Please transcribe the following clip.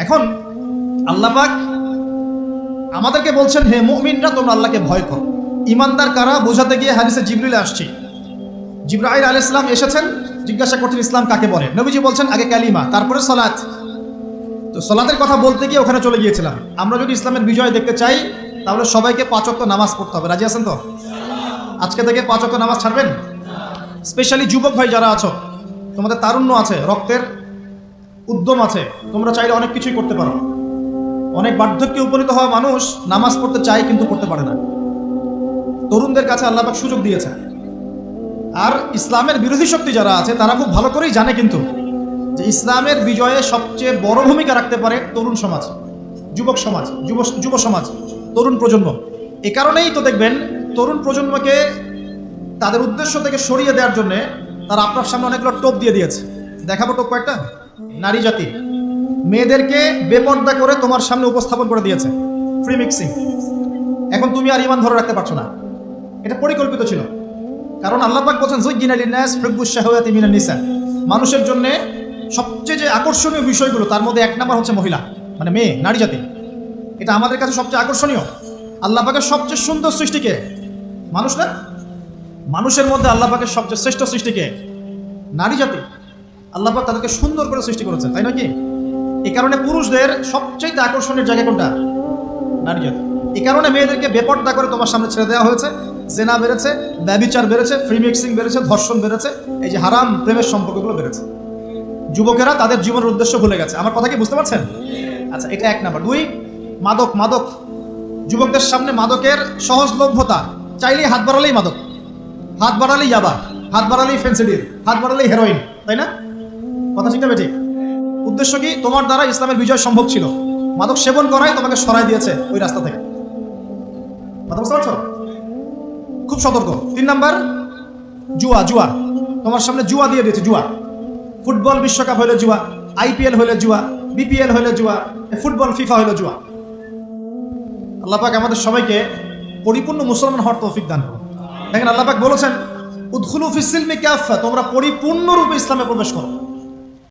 এখন আল্লাহ পাক আমাদেরকে বলছেন, হে মুমিনরা তোমরা আল্লাহকে ভয় করো। ইমানদার কারা বোঝাতে গিয়ে হাদিসে জিবরিল আসছে। জিবরাইল আলাইহিস সালাম এসেছেন, জিজ্ঞাসা করছেন ইসলাম কাকে বলে। নবীজি বলছেন আগে কালিমা, তারপরে সালাত। তো সালাতের কথা বলতে গিয়ে ওখানে চলে গিয়েছিলাম। আমরা যদি ইসলামের বিজয় দেখতে চাই তাহলে সবাইকে 5 ওয়াক্ত নামাজ পড়তে হবে। রাজি আছেন তো? আজকে থেকে 5 ওয়াক্ত নামাজ ছাড়বেন? স্পেশালি যুবক ভাই যারা আছো, তোমাদের তারুণ্য আছে, রক্তের উদ্যম আছে, তোমরা চাইলে অনেক কিছুই করতে পারো। অনেক বার্ধক্যে উপনীত হওয়া মানুষ নামাজ পড়তে চায় কিন্তু পড়তে পারে না। তরুণদের কাছে আল্লাহ পাক সুযোগ দিয়েছে। আর ইসলামের বিরোধী শক্তি যারা আছে তারা খুব ভালো করেই জানে কিন্তু যে ইসলামের বিজয়ে সবচেয়ে বড় ভূমিকা রাখতে পারে তরুণ সমাজ, যুবক সমাজ, যুব সমাজ, তরুণ প্রজন্ম। এ কারণেই তো দেখবেন তরুণ প্রজন্মকে তাদের উদ্দেশ্য থেকে সরিয়ে দেওয়ার জন্য তারা আপনার সামনে অনেকগুলো টোপ দিয়ে দিয়েছে। দেখাবো টোপ কয়েকটা। নারী জাতি মেয়েদেরকে বেপর্দা করে তোমার সামনে উপস্থাপন করে দিয়েছে, ফ্রি মিক্সিং। এখন তুমি আর ঈমান ধরে রাখতে পারছো না। এটা পরিকল্পিত ছিল। কারণ আল্লাহ পাক বলেন যুজ্জিনা লিন-নাস হুব্বুশ শাহাওয়াতি মিনান নিসা। মানুষের জন্য সবচেয়ে যে আকর্ষণীয় বিষয়গুলো তার মধ্যে 1 নাম্বার হচ্ছে মহিলা, মানে মেয়ে, নারী জাতি। এটা আমাদের কাছে সবচেয়ে আকর্ষণীয়। আল্লাহ পাকের সবচেয়ে সুন্দর সৃষ্টিকে মানুষ না, মানুষের মধ্যে আল্লাহ পাকের সবচেয়ে শ্রেষ্ঠ সৃষ্টিকে নারী জাতি। আল্লাহ পাক তাদেরকে সুন্দর করে সৃষ্টি করেছে, তাই নাকি? এই কারণে পুরুষদের সবচেয়ে আকর্ষণের জায়গা কোনটা? নারী জাতি। এই কারণে মেয়েদেরকে বেপর্দা করে তোমার সামনে ছেড়ে দেওয়া হয়েছে। জেনা বেড়েছে, ব্যভিচার বেড়েছে, ফ্রি মিক্সিং বেড়েছে, ধর্ষণ বেড়েছে, এই যে হারাম প্রেমের সম্পর্কগুলো বেড়েছে। যুবকেরা তাদের জীবনের উদ্দেশ্য ভুলে গেছে। আমার কথা কি বুঝতে পারছেন? আচ্ছা, এটা 1 নাম্বার। 2, মাদক। যুবকদের সামনে মাদকের সহজলভ্যতা। চাইলেই হাত বাড়ালেই মাদক, হাত বাড়ালেই ইয়াবা, হাত বাড়ালেই ফেন্সিডিল, হাত বাড়ালেই হেরোইন, তাই না? কথা ঠিক না বেঠিক? উদ্দেশ্য কি? তোমার দ্বারা ইসলামের বিজয় সম্ভব ছিল। মাদক সেবন করাই তোমাকে সরাই দিয়েছে ওই রাস্তা থেকে। কথা বুঝতে পারছো? খুব সতর্ক। 3 নাম্বার, জুয়া। তোমার সামনে জুয়া দিয়ে দিয়েছে। জুয়া, ফুটবল বিশ্বকাপ হইলে জুয়া, IPL হইলে জুয়া, BPL হইলে জুয়া, ফুটবল ফিফা হইলে জুয়া। আল্লাহ পাক আমাদের সবাইকে পরিপূর্ণ মুসলমান হওয়ার তৌফিক দান করুন। দেখেন আল্লাহ পাক বলেছেন উদখুলু ফিস সিলমি কাফা, তোমরা পরিপূর্ণরূপে ইসলামে প্রবেশ করো।